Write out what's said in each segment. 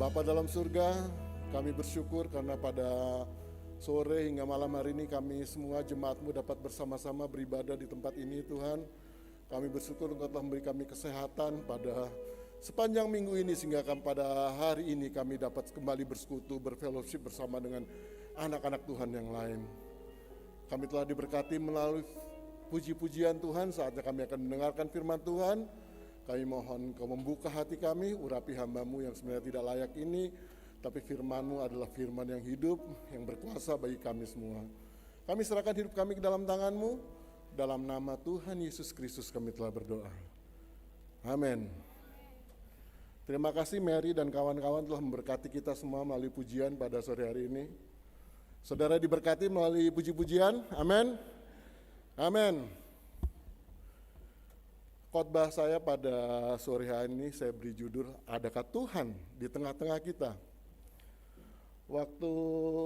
Bapa dalam surga, kami bersyukur karena pada sore hingga malam hari ini kami semua jemaat-Mu dapat bersama-sama beribadah di tempat ini Tuhan. Kami bersyukur Engkau telah memberi kami kesehatan pada sepanjang minggu ini sehingga pada hari ini kami dapat kembali bersekutu, berfellowship bersama dengan anak-anak Tuhan yang lain. Kami telah diberkati melalui puji-pujian Tuhan, saatnya kami akan mendengarkan firman Tuhan. Kami mohon Kau membuka hati kami, urapi hamba-Mu yang sebenarnya tidak layak ini, tapi firman-Mu adalah firman yang hidup, yang berkuasa bagi kami semua. Kami serahkan hidup kami ke dalam tangan-Mu, dalam nama Tuhan Yesus Kristus kami telah berdoa. Amin. Terima kasih Mary dan kawan-kawan telah memberkati kita semua melalui pujian pada sore hari ini. Saudara diberkati melalui puji-pujian, amin. Amin. Khotbah saya pada sore hari ini saya beri judul, Adakah Tuhan di tengah-tengah kita? Waktu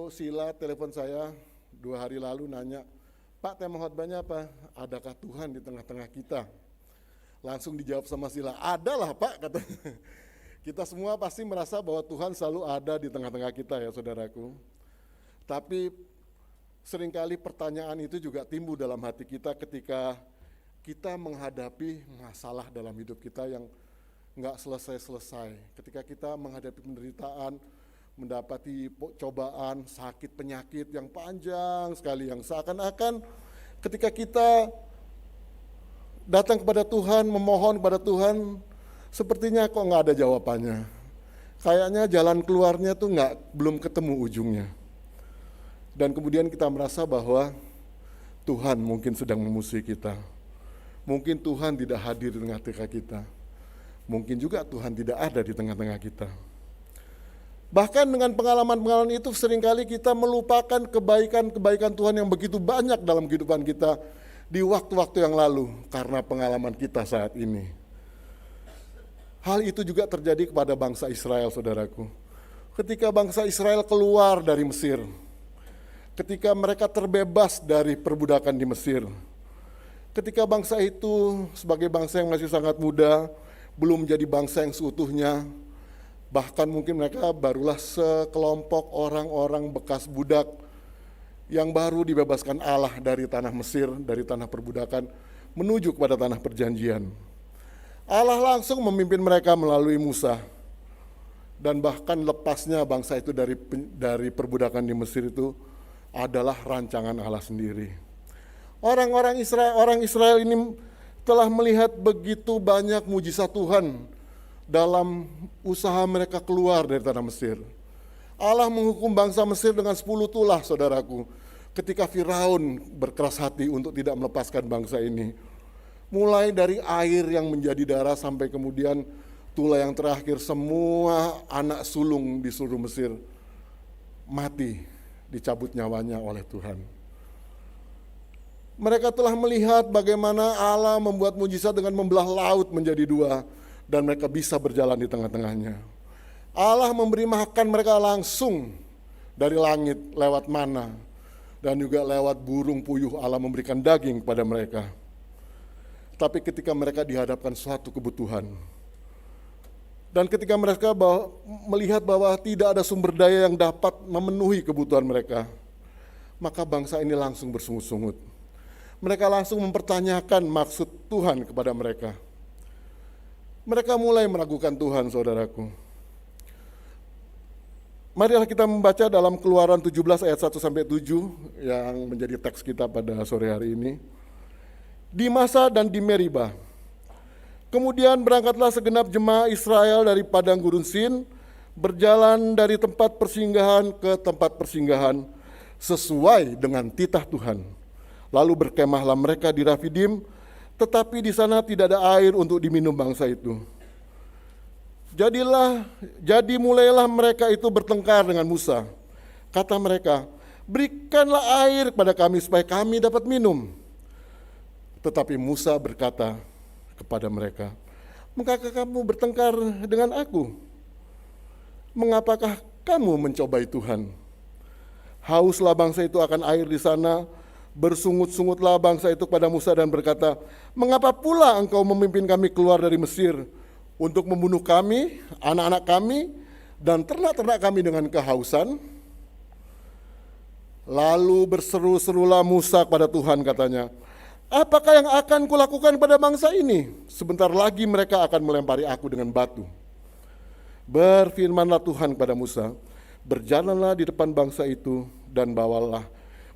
Sila telepon saya 2 hari lalu nanya, Pak, tema khotbahnya apa? Adakah Tuhan di tengah-tengah kita? Langsung dijawab sama Sila, adalah Pak, katanya. Kita semua pasti merasa bahwa Tuhan selalu ada di tengah-tengah kita ya saudaraku. Tapi seringkali pertanyaan itu juga timbul dalam hati kita ketika kita menghadapi masalah dalam hidup kita yang nggak selesai-selesai. Ketika kita menghadapi penderitaan, mendapati cobaan, sakit, penyakit yang panjang sekali, yang seakan-akan ketika kita datang kepada Tuhan, memohon kepada Tuhan, sepertinya kok nggak ada jawabannya. Kayaknya jalan keluarnya tuh belum ketemu ujungnya. Dan kemudian kita merasa bahwa Tuhan mungkin sedang memusuhi kita. Mungkin Tuhan tidak hadir di tengah-tengah kita. Mungkin juga Tuhan tidak ada di tengah-tengah kita. Bahkan dengan pengalaman-pengalaman itu seringkali kita melupakan kebaikan-kebaikan Tuhan yang begitu banyak dalam kehidupan kita di waktu-waktu yang lalu karena pengalaman kita saat ini. Hal itu juga terjadi kepada bangsa Israel, saudaraku. Ketika bangsa Israel keluar dari Mesir, ketika mereka terbebas dari perbudakan di Mesir, ketika bangsa itu sebagai bangsa yang masih sangat muda, belum menjadi bangsa yang seutuhnya, bahkan mungkin mereka barulah sekelompok orang-orang bekas budak yang baru dibebaskan Allah dari tanah Mesir, dari tanah perbudakan, menuju kepada tanah perjanjian. Allah langsung memimpin mereka melalui Musa, dan bahkan lepasnya bangsa itu dari perbudakan di Mesir itu adalah rancangan Allah sendiri. Orang Israel ini telah melihat begitu banyak mujizat Tuhan dalam usaha mereka keluar dari tanah Mesir. Allah menghukum bangsa Mesir dengan 10 tulah, saudaraku, ketika Firaun berkeras hati untuk tidak melepaskan bangsa ini. Mulai dari air yang menjadi darah sampai kemudian tulah yang terakhir, semua anak sulung di seluruh Mesir mati, dicabut nyawanya oleh Tuhan. Mereka telah melihat bagaimana Allah membuat mujizat dengan membelah laut menjadi 2 dan mereka bisa berjalan di tengah-tengahnya. Allah memberi makan mereka langsung dari langit lewat mana dan juga lewat burung puyuh Allah memberikan daging kepada mereka. Tapi ketika mereka dihadapkan suatu kebutuhan, dan ketika mereka melihat bahwa tidak ada sumber daya yang dapat memenuhi kebutuhan mereka, maka bangsa ini langsung bersungut-sungut. Mereka langsung mempertanyakan maksud Tuhan kepada mereka. Mereka mulai meragukan Tuhan, saudaraku. Marilah kita membaca dalam Keluaran 17 ayat 1-7 yang menjadi teks kita pada sore hari ini. Di Masa dan di Meriba, kemudian berangkatlah segenap jemaah Israel dari padang gurun Sin, berjalan dari tempat persinggahan ke tempat persinggahan sesuai dengan titah Tuhan. Lalu berkemahlah mereka di Rafidim, tetapi di sana tidak ada air untuk diminum bangsa itu. Jadi mulailah mereka itu bertengkar dengan Musa. Kata mereka, berikanlah air kepada kami supaya kami dapat minum. Tetapi Musa berkata kepada mereka, mengapakah kamu bertengkar dengan aku? Mengapakah kamu mencobai Tuhan? Hauslah bangsa itu akan air di sana, bersungut-sungutlah bangsa itu kepada Musa dan berkata, mengapa pula engkau memimpin kami keluar dari Mesir untuk membunuh kami, anak-anak kami, Dan ternak-ternak kami dengan kehausan. Lalu berseru-serulah Musa kepada Tuhan, katanya, apakah yang akan kulakukan pada bangsa ini? Sebentar lagi mereka akan melempari aku dengan batu. Berfirmanlah Tuhan kepada Musa, berjalanlah di depan bangsa itu dan bawalah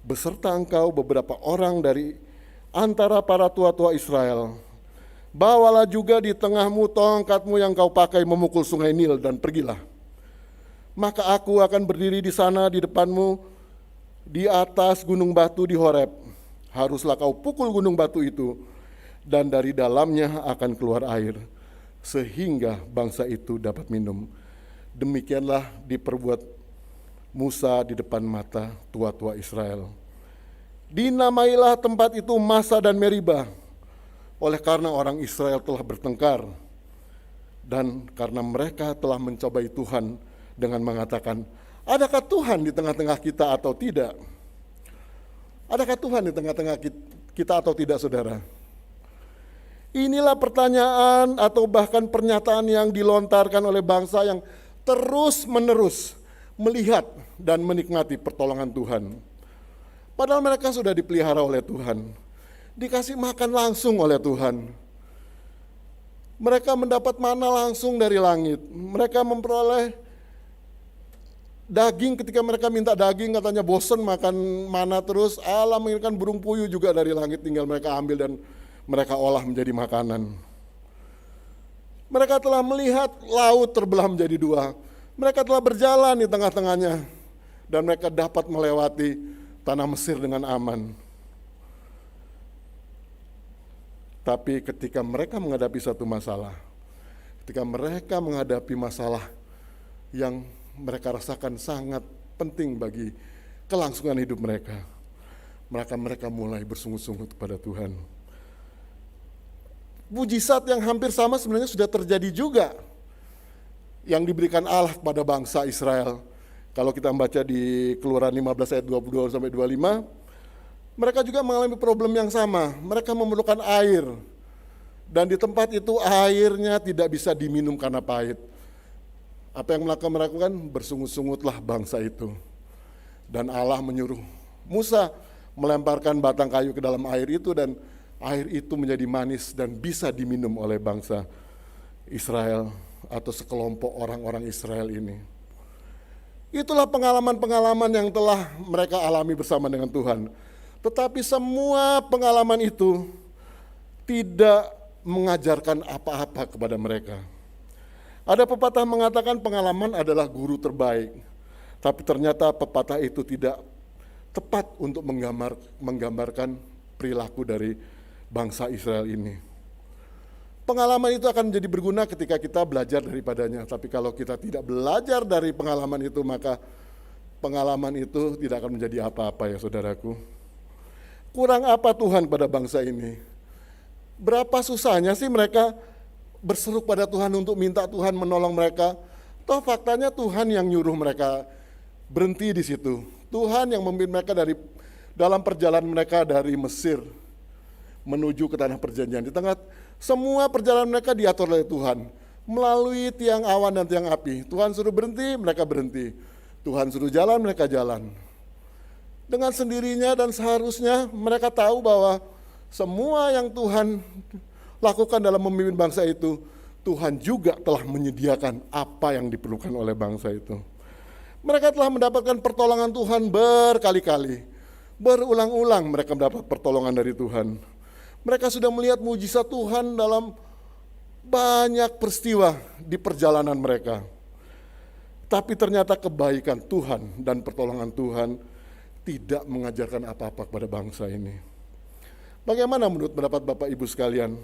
beserta engkau beberapa orang dari antara para tua-tua Israel. Bawalah juga di tengahmu tongkatmu yang kau pakai memukul sungai Nil dan pergilah. Maka aku akan berdiri di sana di depanmu di atas gunung batu di Horeb. Haruslah kau pukul gunung batu itu dan dari dalamnya akan keluar air sehingga bangsa itu dapat minum. Demikianlah diperbuat Musa di depan mata tua-tua Israel. Dinamailah tempat itu Masa dan Meribah oleh karena orang Israel telah bertengkar dan karena mereka telah mencobai Tuhan dengan mengatakan, adakah Tuhan di tengah-tengah kita atau tidak? Adakah Tuhan di tengah-tengah kita atau tidak, saudara? Inilah pertanyaan atau bahkan pernyataan yang dilontarkan oleh bangsa yang terus-menerus melihat dan menikmati pertolongan Tuhan. Padahal mereka sudah dipelihara oleh Tuhan, dikasih makan langsung oleh Tuhan. Mereka mendapat mana langsung dari langit. Mereka memperoleh daging ketika mereka minta daging, katanya bosan makan mana terus. Allah mengirimkan burung puyuh juga dari langit, tinggal mereka ambil dan mereka olah menjadi makanan. Mereka telah melihat laut terbelah menjadi dua. Mereka telah berjalan di tengah-tengahnya dan mereka dapat melewati tanah Mesir dengan aman. Tapi ketika mereka menghadapi satu masalah, ketika mereka menghadapi masalah yang mereka rasakan sangat penting bagi kelangsungan hidup mereka, maka mereka mulai bersungguh-sungguh kepada Tuhan. Mujizat yang hampir sama sebenarnya sudah terjadi juga yang diberikan Allah kepada bangsa Israel. Kalau kita membaca di Keluaran 15 ayat 22 sampai 25, mereka juga mengalami problem yang sama. Mereka memerlukan air dan di tempat itu airnya tidak bisa diminum karena pahit. Apa yang mereka melakukan? Bersungut-sungutlah bangsa itu. Dan Allah menyuruh Musa melemparkan batang kayu ke dalam air itu dan air itu menjadi manis dan bisa diminum oleh bangsa Israel atau sekelompok orang-orang Israel ini. Itulah pengalaman-pengalaman yang telah mereka alami bersama dengan Tuhan. Tetapi semua pengalaman itu tidak mengajarkan apa-apa kepada mereka. Ada pepatah mengatakan pengalaman adalah guru terbaik. Tapi ternyata pepatah itu tidak tepat untuk menggambarkan perilaku dari bangsa Israel ini. Pengalaman itu akan menjadi berguna ketika kita belajar daripadanya. Tapi kalau kita tidak belajar dari pengalaman itu, maka pengalaman itu tidak akan menjadi apa-apa ya saudaraku. Kurang apa Tuhan pada bangsa ini? Berapa susahnya sih mereka berseru pada Tuhan untuk minta Tuhan menolong mereka. Toh faktanya Tuhan yang nyuruh mereka berhenti di situ. Tuhan yang memimpin mereka dalam perjalanan mereka dari Mesir menuju ke tanah perjanjian. Di tengah semua perjalanan mereka diatur oleh Tuhan melalui tiang awan dan tiang api. Tuhan suruh berhenti, mereka berhenti. Tuhan suruh jalan, mereka jalan. Dengan sendirinya dan seharusnya mereka tahu bahwa semua yang Tuhan lakukan dalam memimpin bangsa itu, Tuhan juga telah menyediakan apa yang diperlukan oleh bangsa itu. Mereka telah mendapatkan pertolongan Tuhan berkali-kali. Berulang-ulang mereka mendapat pertolongan dari Tuhan. Mereka sudah melihat mujizat Tuhan dalam banyak peristiwa di perjalanan mereka. Tapi ternyata kebaikan Tuhan dan pertolongan Tuhan tidak mengajarkan apa-apa kepada bangsa ini. Bagaimana menurut pendapat Bapak Ibu sekalian?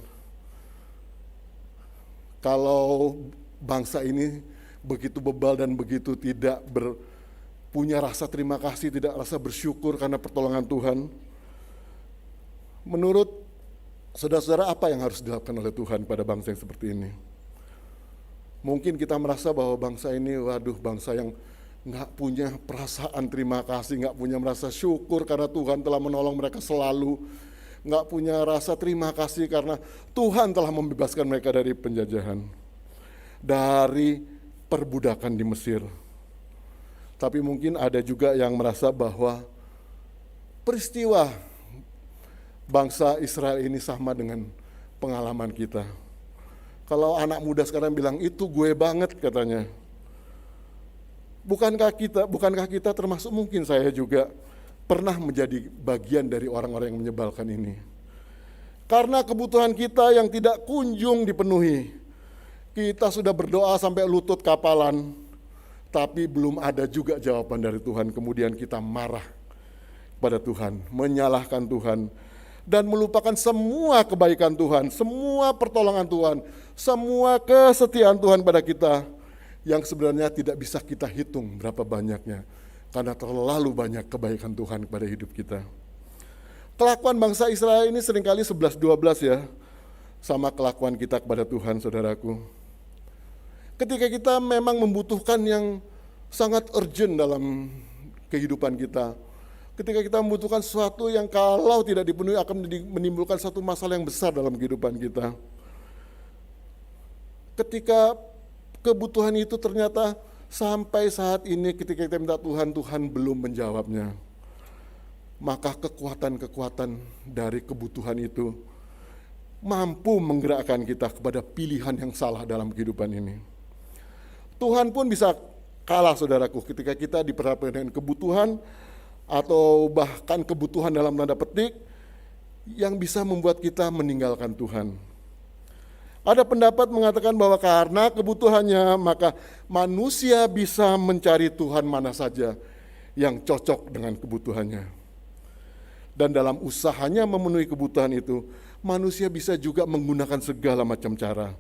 Kalau bangsa ini begitu bebal dan begitu tidak punya rasa terima kasih, tidak rasa bersyukur karena pertolongan Tuhan. Menurut saudara-saudara, apa yang harus dilakukan oleh Tuhan pada bangsa yang seperti ini? Mungkin kita merasa bahwa bangsa ini, waduh, bangsa yang nggak punya perasaan terima kasih, nggak punya merasa syukur karena Tuhan telah menolong mereka selalu, nggak punya rasa terima kasih karena Tuhan telah membebaskan mereka dari penjajahan, dari perbudakan di Mesir. Tapi mungkin ada juga yang merasa bahwa peristiwa bangsa Israel ini sama dengan pengalaman kita. Kalau anak muda sekarang bilang, itu gue banget katanya. Bukankah kita termasuk mungkin saya juga pernah menjadi bagian dari orang-orang yang menyebalkan ini. Karena kebutuhan kita yang tidak kunjung dipenuhi. Kita sudah berdoa sampai lutut kapalan, tapi belum ada juga jawaban dari Tuhan. Kemudian kita marah pada Tuhan, menyalahkan Tuhan, dan melupakan semua kebaikan Tuhan, semua pertolongan Tuhan, semua kesetiaan Tuhan pada kita, yang sebenarnya tidak bisa kita hitung berapa banyaknya, karena terlalu banyak kebaikan Tuhan kepada hidup kita. Kelakuan bangsa Israel ini seringkali 11-12 ya, sama kelakuan kita kepada Tuhan, saudaraku. Ketika kita memang membutuhkan yang sangat urgent dalam kehidupan kita, ketika kita membutuhkan sesuatu yang kalau tidak dipenuhi akan menimbulkan satu masalah yang besar dalam kehidupan kita. Ketika kebutuhan itu ternyata sampai saat ini ketika kita minta Tuhan, Tuhan belum menjawabnya. Maka kekuatan-kekuatan dari kebutuhan itu mampu menggerakkan kita kepada pilihan yang salah dalam kehidupan ini. Tuhan pun bisa kalah, saudaraku, ketika kita diperhadapkan dengan kebutuhan atau bahkan kebutuhan dalam tanda petik yang bisa membuat kita meninggalkan Tuhan. Ada pendapat mengatakan bahwa karena kebutuhannya, maka manusia bisa mencari Tuhan mana saja yang cocok dengan kebutuhannya. Dan dalam usahanya memenuhi kebutuhan itu, manusia bisa juga menggunakan segala macam cara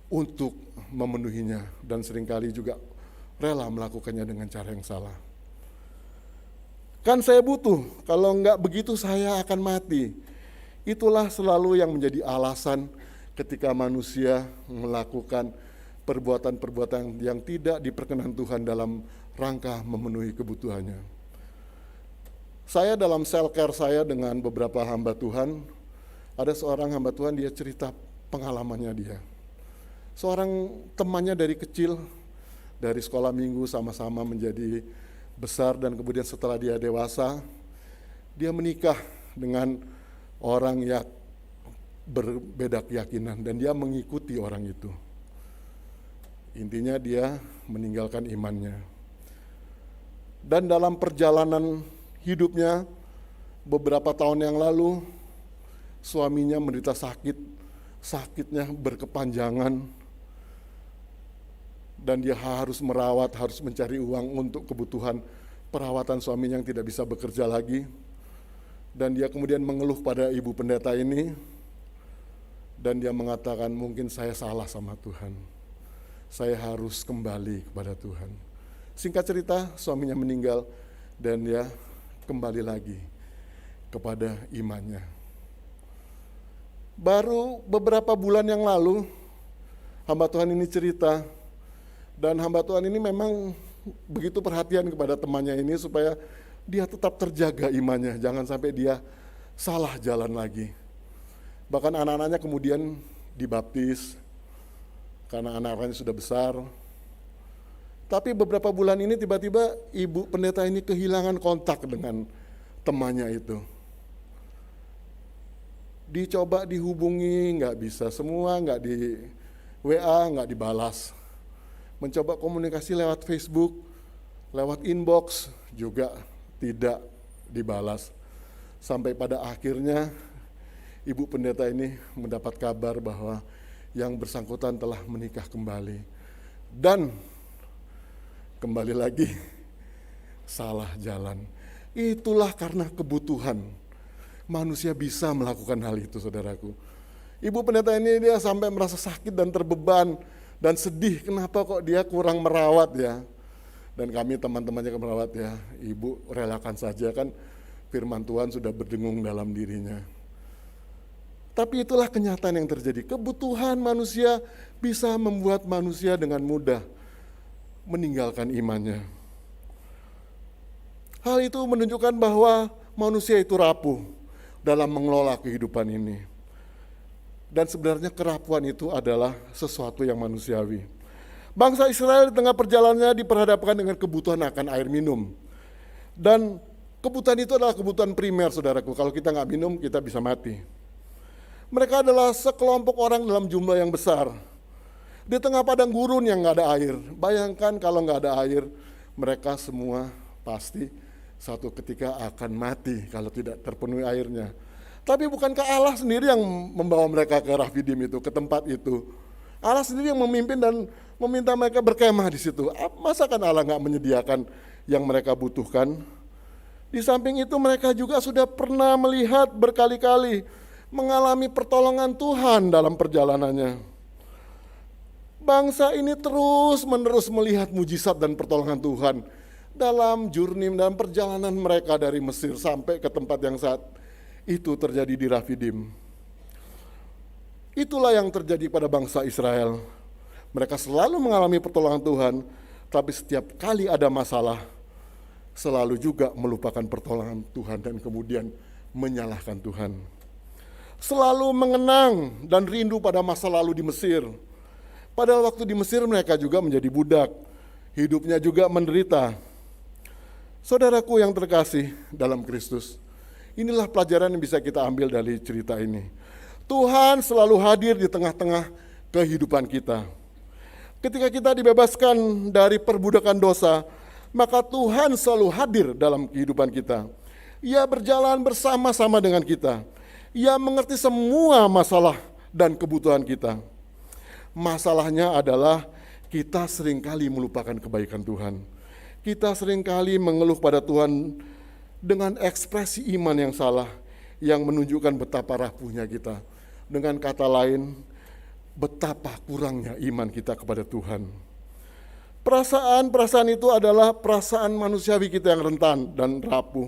untuk memenuhinya. Dan seringkali juga rela melakukannya dengan cara yang salah. Kan saya butuh, kalau enggak begitu saya akan mati. Itulah selalu yang menjadi alasan ketika manusia melakukan perbuatan-perbuatan yang tidak diperkenan Tuhan dalam rangka memenuhi kebutuhannya. Saya dalam sel care saya dengan beberapa hamba Tuhan, ada seorang hamba Tuhan, dia cerita pengalamannya dia. Seorang temannya dari kecil, dari sekolah minggu sama-sama menjadi besar, dan kemudian setelah dia dewasa, dia menikah dengan orang yang berbeda keyakinan dan dia mengikuti orang itu. Intinya dia meninggalkan imannya. Dan dalam perjalanan hidupnya beberapa tahun yang lalu, suaminya menderita sakit, sakitnya berkepanjangan, dan dia harus merawat, harus mencari uang untuk kebutuhan perawatan suaminya yang tidak bisa bekerja lagi. Dan dia kemudian mengeluh pada ibu pendeta ini, dan dia mengatakan, mungkin saya salah sama Tuhan, saya harus kembali kepada Tuhan. Singkat cerita, suaminya meninggal dan dia kembali lagi kepada imannya. Baru beberapa bulan yang lalu, hamba Tuhan ini cerita, dan hamba Tuhan ini memang begitu perhatian kepada temannya ini supaya dia tetap terjaga imannya, jangan sampai dia salah jalan lagi. Bahkan anak-anaknya kemudian dibaptis, karena anak-anaknya sudah besar. Tapi beberapa bulan ini tiba-tiba ibu pendeta ini kehilangan kontak dengan temannya itu. Dicoba dihubungi, nggak bisa, semua nggak di WA, nggak dibalas. Mencoba komunikasi lewat Facebook, lewat inbox, juga tidak dibalas. Sampai pada akhirnya ibu pendeta ini mendapat kabar bahwa yang bersangkutan telah menikah kembali. Dan kembali lagi salah jalan. Itulah karena kebutuhan. Manusia bisa melakukan hal itu, saudaraku. Ibu pendeta ini dia sampai merasa sakit dan terbeban dan sedih, kenapa kok dia kurang merawat ya. Dan kami teman-temannya yang merawat ya, ibu relakan saja, kan firman Tuhan sudah berdengung dalam dirinya. Tapi itulah kenyataan yang terjadi. Kebutuhan manusia bisa membuat manusia dengan mudah meninggalkan imannya. Hal itu menunjukkan bahwa manusia itu rapuh dalam mengelola kehidupan ini. Dan sebenarnya kerapuhan itu adalah sesuatu yang manusiawi. Bangsa Israel di tengah perjalanannya diperhadapkan dengan kebutuhan akan air minum. Dan kebutuhan itu adalah kebutuhan primer, saudaraku. Kalau kita nggak minum, kita bisa mati. Mereka adalah sekelompok orang dalam jumlah yang besar. Di tengah padang gurun yang nggak ada air. Bayangkan kalau nggak ada air, mereka semua pasti satu ketika akan mati kalau tidak terpenuhi airnya. Tapi bukankah Allah sendiri yang membawa mereka ke Rafidim itu, ke tempat itu? Allah sendiri yang memimpin dan meminta mereka berkemah di situ. Masa kan Allah nggak menyediakan yang mereka butuhkan? Di samping itu mereka juga sudah pernah melihat berkali-kali mengalami pertolongan Tuhan dalam perjalanannya. Bangsa ini terus-menerus melihat mujizat dan pertolongan Tuhan dalam dalam perjalanan mereka dari Mesir sampai ke tempat yang saat itu terjadi di Rafidim. Itulah yang terjadi pada bangsa Israel. Mereka selalu mengalami pertolongan Tuhan, tapi setiap kali ada masalah, selalu juga melupakan pertolongan Tuhan dan kemudian menyalahkan Tuhan. Selalu mengenang dan rindu pada masa lalu di Mesir. Padahal waktu di Mesir mereka juga menjadi budak, hidupnya juga menderita. Saudaraku yang terkasih dalam Kristus, inilah pelajaran yang bisa kita ambil dari cerita ini. Tuhan selalu hadir di tengah-tengah kehidupan kita. Ketika kita dibebaskan dari perbudakan dosa, maka Tuhan selalu hadir dalam kehidupan kita. Ia berjalan bersama-sama dengan kita. Ia mengerti semua masalah dan kebutuhan kita. Masalahnya adalah kita seringkali melupakan kebaikan Tuhan. Kita seringkali mengeluh pada Tuhan dengan ekspresi iman yang salah, yang menunjukkan betapa rapuhnya kita. Dengan kata lain, betapa kurangnya iman kita kepada Tuhan. Perasaan-perasaan itu adalah perasaan manusiawi kita yang rentan dan rapuh,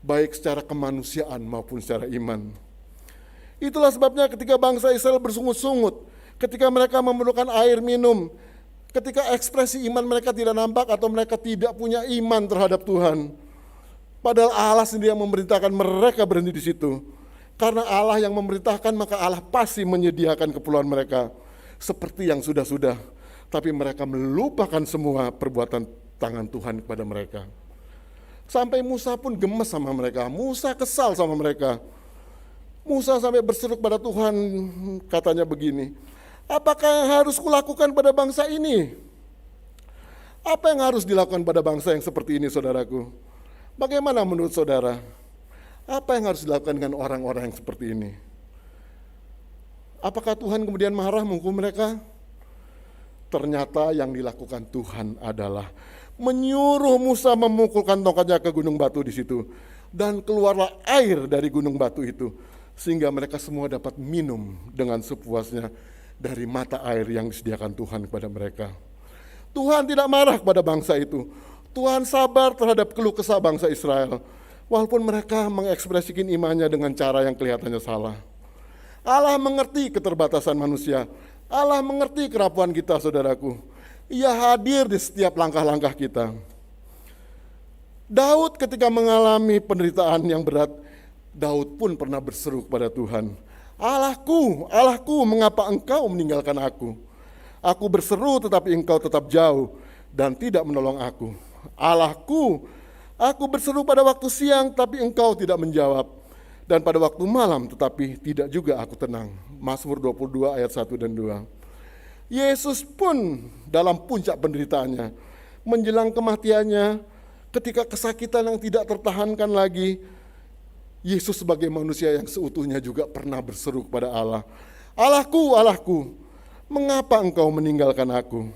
baik secara kemanusiaan maupun secara iman. Itulah sebabnya ketika bangsa Israel bersungut-sungut, ketika mereka memerlukan air minum, ketika ekspresi iman mereka tidak nampak atau mereka tidak punya iman terhadap Tuhan, padahal Allah sendiri yang memerintahkan mereka berhenti di situ. Karena Allah yang memerintahkan, maka Allah pasti menyediakan keperluan mereka seperti yang sudah-sudah. Tapi mereka melupakan semua perbuatan tangan Tuhan kepada mereka. Sampai Musa pun gemes sama mereka. Musa kesal sama mereka. Musa sampai berseru pada Tuhan, katanya begini, apakah yang harus kulakukan pada bangsa ini? Apa yang harus dilakukan pada bangsa yang seperti ini, saudaraku? Bagaimana menurut saudara? Apa yang harus dilakukan dengan orang-orang yang seperti ini? Apakah Tuhan kemudian marah menghukum mereka? Ternyata yang dilakukan Tuhan adalah menyuruh Musa memukulkan tongkatnya ke gunung batu di situ. Dan keluarlah air dari gunung batu itu. Sehingga mereka semua dapat minum dengan sepuasnya dari mata air yang disediakan Tuhan kepada mereka. Tuhan tidak marah kepada bangsa itu. Tuhan sabar terhadap keluh kesah bangsa Israel. Walaupun mereka mengekspresikan imannya dengan cara yang kelihatannya salah. Allah mengerti keterbatasan manusia. Allah mengerti kerapuan kita, saudaraku. Ia hadir di setiap langkah-langkah kita. Daud ketika mengalami penderitaan yang berat, Daud pun pernah berseru kepada Tuhan. Allahku, Allahku, mengapa engkau meninggalkan aku? Aku berseru tetapi engkau tetap jauh dan tidak menolong aku. Allahku, aku berseru pada waktu siang, tapi engkau tidak menjawab. Dan pada waktu malam, tetapi tidak juga aku tenang. Mazmur 22 ayat 1 dan 2. Yesus pun dalam puncak penderitaannya, menjelang kematiannya, ketika kesakitan yang tidak tertahankan lagi, Yesus sebagai manusia yang seutuhnya juga pernah berseru kepada Allah. Allahku, Allahku, mengapa engkau meninggalkan aku?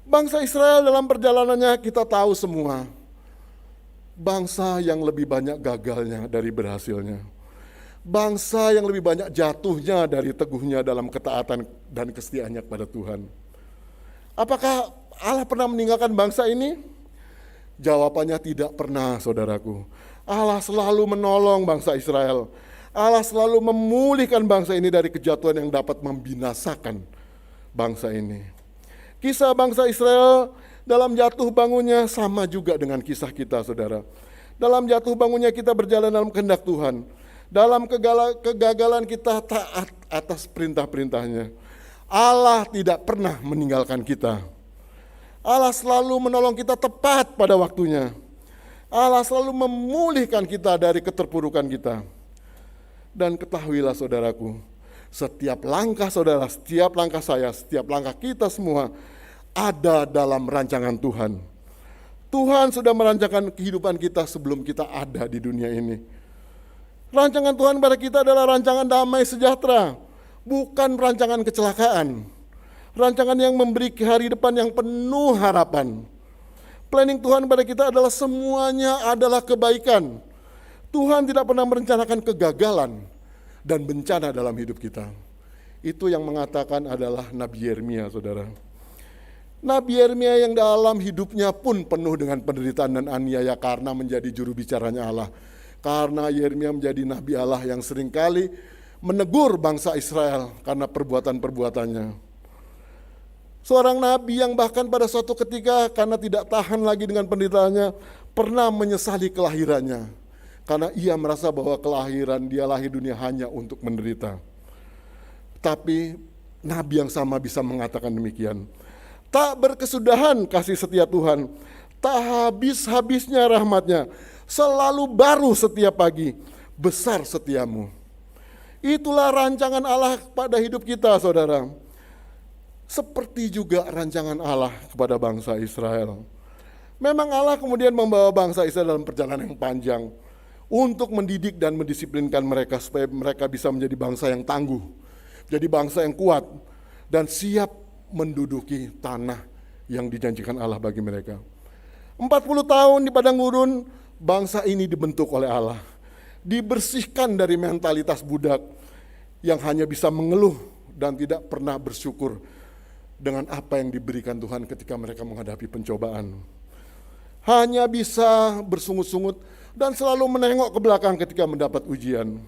Bangsa Israel dalam perjalanannya kita tahu semua. Bangsa yang lebih banyak gagalnya dari berhasilnya. Bangsa yang lebih banyak jatuhnya dari teguhnya dalam ketaatan dan kesetiaannya kepada Tuhan. Apakah Allah pernah meninggalkan bangsa ini? Jawabannya tidak pernah, saudaraku. Allah selalu menolong bangsa Israel. Allah selalu memulihkan bangsa ini dari kejatuhan yang dapat membinasakan bangsa ini. Kisah bangsa Israel dalam jatuh bangunnya sama juga dengan kisah kita, saudara. Dalam jatuh bangunnya kita berjalan dalam kehendak Tuhan. Dalam kegagalan kita taat atas perintah-perintahnya. Allah tidak pernah meninggalkan kita. Allah selalu menolong kita tepat pada waktunya. Allah selalu memulihkan kita dari keterpurukan kita. Dan ketahuilah saudaraku, setiap langkah saudara, setiap langkah saya, setiap langkah kita semua ada dalam rancangan Tuhan. Tuhan sudah merancangkan kehidupan kita sebelum kita ada di dunia ini. Rancangan Tuhan pada kita adalah rancangan damai sejahtera, bukan rancangan kecelakaan. Rancangan yang memberi hari depan yang penuh harapan. Planning Tuhan pada kita adalah semuanya adalah kebaikan. Tuhan tidak pernah merencanakan kegagalan dan bencana dalam hidup kita. Itu yang mengatakan adalah Nabi Yeremia, saudara. Nabi Yeremia yang dalam hidupnya pun penuh dengan penderitaan dan aniaya karena menjadi juru bicaranya Allah. Karena Yeremia menjadi Nabi Allah yang seringkali menegur bangsa Israel karena perbuatan-perbuatannya. Seorang nabi yang bahkan pada suatu ketika karena tidak tahan lagi dengan penderitaannya, pernah menyesali kelahirannya. Karena ia merasa bahwa kelahiran dia lahir dunia hanya untuk menderita. Tapi nabi yang sama bisa mengatakan demikian. Tak berkesudahan kasih setia Tuhan, tak habis-habisnya rahmatnya, selalu baru setiap pagi, besar setiamu. Itulah rancangan Allah pada hidup kita, saudara. Seperti juga rancangan Allah kepada bangsa Israel. Memang Allah kemudian membawa bangsa Israel dalam perjalanan yang panjang untuk mendidik dan mendisiplinkan mereka supaya mereka bisa menjadi bangsa yang tangguh, jadi bangsa yang kuat dan siap menduduki tanah yang dijanjikan Allah bagi mereka. 40 tahun di padang gurun, bangsa ini dibentuk oleh Allah, dibersihkan dari mentalitas budak yang hanya bisa mengeluh dan tidak pernah bersyukur dengan apa yang diberikan Tuhan ketika mereka menghadapi pencobaan. Hanya bisa bersungut-sungut dan selalu menengok ke belakang ketika mendapat ujian.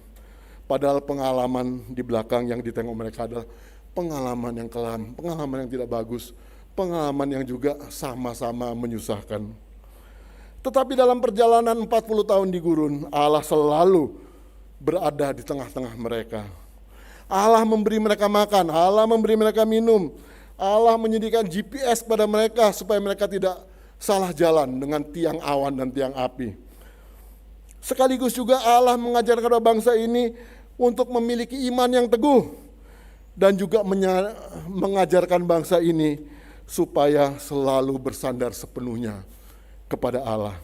Padahal pengalaman di belakang yang ditengok mereka adalah pengalaman yang kelam, pengalaman yang tidak bagus, pengalaman yang juga sama-sama menyusahkan. Tetapi dalam perjalanan 40 tahun di gurun, Allah selalu berada di tengah-tengah mereka. Allah memberi mereka makan, Allah memberi mereka minum, Allah menyediakan GPS pada mereka supaya mereka tidak salah jalan dengan tiang awan dan tiang api. Sekaligus juga Allah mengajarkan kepada bangsa ini untuk memiliki iman yang teguh dan juga mengajarkan bangsa ini supaya selalu bersandar sepenuhnya kepada Allah.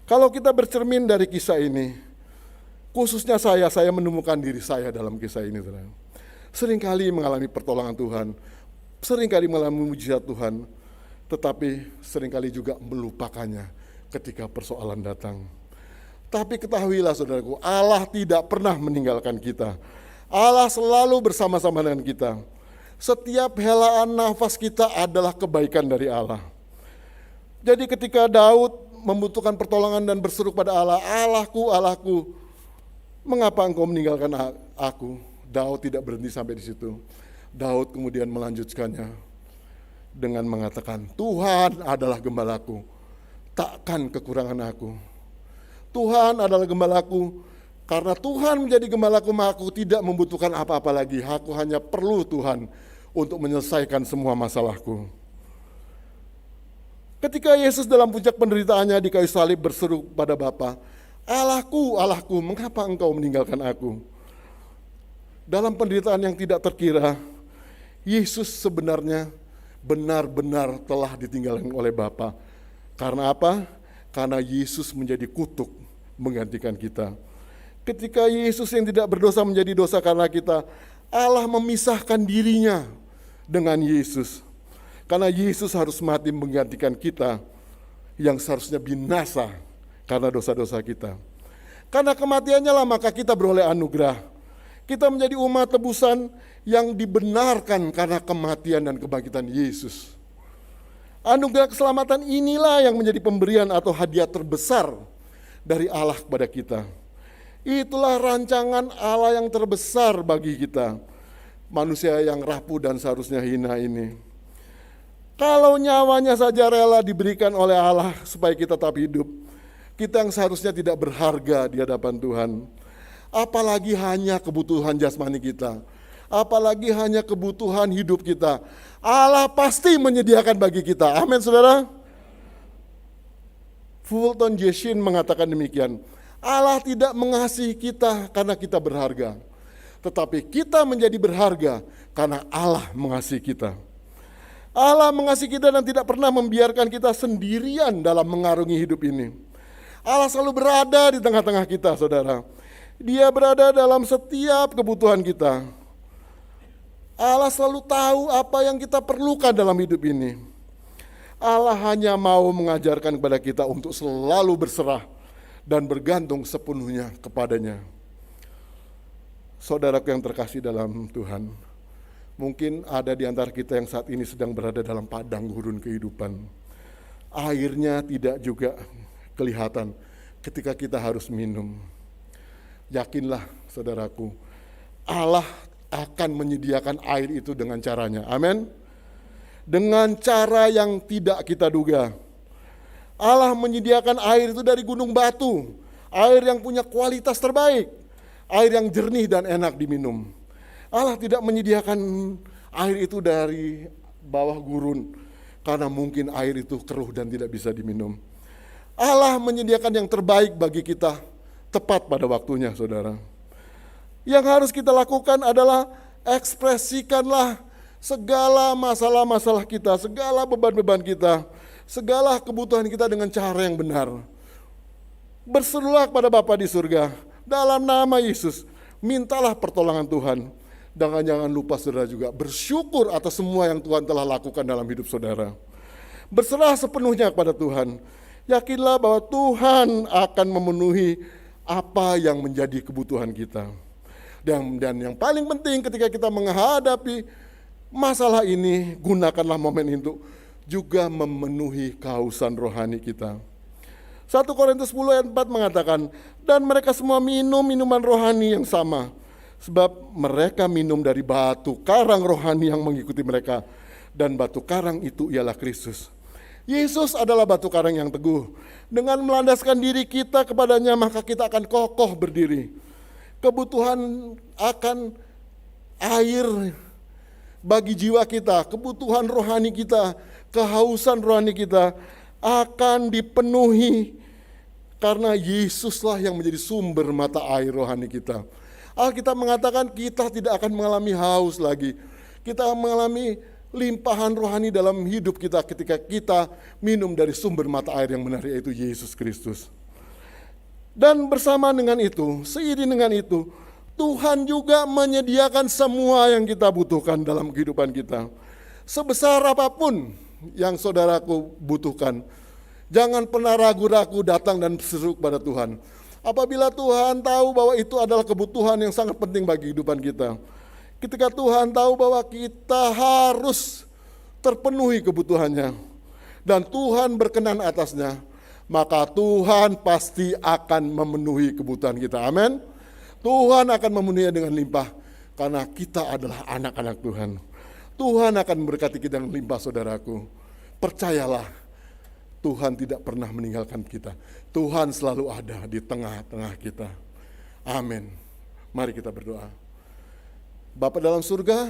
Kalau kita bercermin dari kisah ini, khususnya saya menemukan diri saya dalam kisah ini, saudara. Seringkali mengalami pertolongan Tuhan, seringkali mengalami mujizat Tuhan, tetapi seringkali juga melupakannya ketika persoalan datang. Tapi ketahuilah saudaraku, Allah tidak pernah meninggalkan kita. Allah selalu bersama-sama dengan kita. Setiap helaan nafas kita adalah kebaikan dari Allah. Jadi ketika Daud membutuhkan pertolongan dan berseru pada Allah, Allahku, Allahku, mengapa engkau meninggalkan aku? Daud tidak berhenti sampai di situ. Daud kemudian melanjutkannya dengan mengatakan, Tuhan adalah gembalaku, takkan kekurangan aku. Tuhan adalah gembalaku, karena Tuhan menjadi gembalaku, maka aku tidak membutuhkan apa-apa lagi. Aku hanya perlu Tuhan untuk menyelesaikan semua masalahku. Ketika Yesus dalam puncak penderitaannya di kayu salib berseru pada Bapa, Allahku, Allahku, mengapa engkau meninggalkan aku? Dalam penderitaan yang tidak terkira, Yesus sebenarnya benar-benar telah ditinggalkan oleh Bapa. Karena apa? Karena Yesus menjadi kutuk menggantikan kita. Ketika Yesus yang tidak berdosa menjadi dosa karena kita, Allah memisahkan dirinya dengan Yesus. Karena Yesus harus mati menggantikan kita yang seharusnya binasa karena dosa-dosa kita. Karena kematiannya lah maka kita beroleh anugerah. Kita menjadi umat tebusan yang dibenarkan karena kematian dan kebangkitan Yesus. Anugerah keselamatan inilah yang menjadi pemberian atau hadiah terbesar dari Allah kepada kita. Itulah rancangan Allah yang terbesar bagi kita, manusia yang rapuh dan seharusnya hina ini. Kalau nyawanya saja rela diberikan oleh Allah supaya kita tetap hidup, kita yang seharusnya tidak berharga di hadapan Tuhan. Apalagi hanya kebutuhan jasmani kita, apalagi hanya kebutuhan hidup kita. Allah pasti menyediakan bagi kita. Amin, saudara. Fulton J. Sheen mengatakan demikian. Allah tidak mengasihi kita karena kita berharga, tetapi kita menjadi berharga karena Allah mengasihi kita. Allah mengasihi kita dan tidak pernah membiarkan kita sendirian dalam mengarungi hidup ini. Allah selalu berada di tengah-tengah kita, saudara. Dia berada dalam setiap kebutuhan kita. Allah selalu tahu apa yang kita perlukan dalam hidup ini. Allah hanya mau mengajarkan kepada kita untuk selalu berserah dan bergantung sepenuhnya kepadanya. Saudaraku yang terkasih dalam Tuhan, mungkin ada di antara kita yang saat ini sedang berada dalam padang gurun kehidupan. Airnya tidak juga kelihatan ketika kita harus minum. Yakinlah, saudaraku, Allah akan menyediakan air itu dengan caranya. Amin. Dengan cara yang tidak kita duga. Allah menyediakan air itu dari gunung batu, air yang punya kualitas terbaik, air yang jernih dan enak diminum. Allah tidak menyediakan air itu dari bawah gurun, karena mungkin air itu keruh dan tidak bisa diminum. Allah menyediakan yang terbaik bagi kita, tepat pada waktunya, saudara. Yang harus kita lakukan adalah ekspresikanlah segala masalah-masalah kita, segala beban-beban kita, segala kebutuhan kita dengan cara yang benar. Berserulah kepada Bapa di surga, dalam nama Yesus, mintalah pertolongan Tuhan. Dan jangan lupa saudara juga bersyukur atas semua yang Tuhan telah lakukan dalam hidup saudara. Berserah sepenuhnya kepada Tuhan. Yakinlah bahwa Tuhan akan memenuhi apa yang menjadi kebutuhan kita. Dan yang paling penting ketika kita menghadapi masalah ini, gunakanlah momen itu juga memenuhi kehausan rohani kita. 1 Korintus 10 ayat 4 mengatakan, dan mereka semua minum minuman rohani yang sama, sebab mereka minum dari batu karang rohani yang mengikuti mereka, dan batu karang itu ialah Kristus. Yesus adalah batu karang yang teguh. Dengan melandaskan diri kita kepadanya, maka kita akan kokoh berdiri. Kebutuhan akan air bagi jiwa kita, kebutuhan rohani kita, kehausan rohani kita akan dipenuhi karena Yesuslah yang menjadi sumber mata air rohani kita. Alkitab mengatakan kita tidak akan mengalami haus lagi. Kita mengalami limpahan rohani dalam hidup kita ketika kita minum dari sumber mata air yang benar, yaitu Yesus Kristus. Dan bersama dengan itu, seiring dengan itu, Tuhan juga menyediakan semua yang kita butuhkan dalam kehidupan kita. Sebesar apapun yang saudaraku butuhkan, jangan pernah ragu-ragu datang dan berseru kepada Tuhan. Apabila Tuhan tahu bahwa itu adalah kebutuhan yang sangat penting bagi kehidupan kita. Ketika Tuhan tahu bahwa kita harus terpenuhi kebutuhannya, dan Tuhan berkenan atasnya, maka Tuhan pasti akan memenuhi kebutuhan kita. Amin. Tuhan akan memenuhinya dengan limpah, karena kita adalah anak-anak Tuhan. Tuhan akan memberkati kita dengan limpah, saudaraku. Percayalah, Tuhan tidak pernah meninggalkan kita. Tuhan selalu ada di tengah-tengah kita. Amin. Mari kita berdoa. Bapa dalam surga,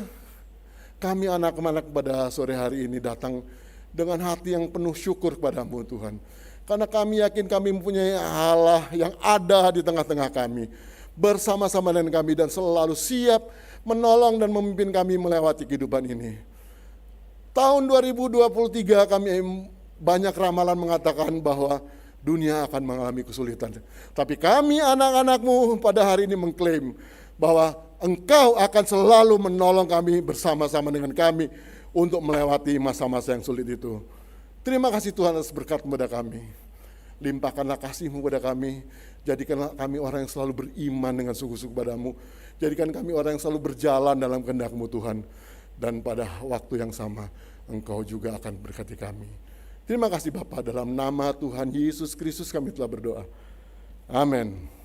kami anak-anak pada sore hari ini datang dengan hati yang penuh syukur kepadamu Tuhan. Karena kami yakin kami mempunyai Allah yang ada di tengah-tengah kami, bersama-sama dengan kami dan selalu siap menolong dan memimpin kami melewati kehidupan ini. Tahun 2023 kami banyak ramalan mengatakan bahwa dunia akan mengalami kesulitan. Tapi kami anak-anakmu pada hari ini mengklaim bahwa Engkau akan selalu menolong kami bersama-sama dengan kami untuk melewati masa-masa yang sulit itu. Terima kasih Tuhan atas berkat kepada kami. Limpahkanlah kasih-Mu kepada kami. Jadikanlah kami orang yang selalu beriman dengan sungguh-sungguh padamu. Jadikan kami orang yang selalu berjalan dalam kehendak-Mu Tuhan. Dan pada waktu yang sama, Engkau juga akan berkati kami. Terima kasih Bapa, dalam nama Tuhan Yesus Kristus kami telah berdoa. Amin.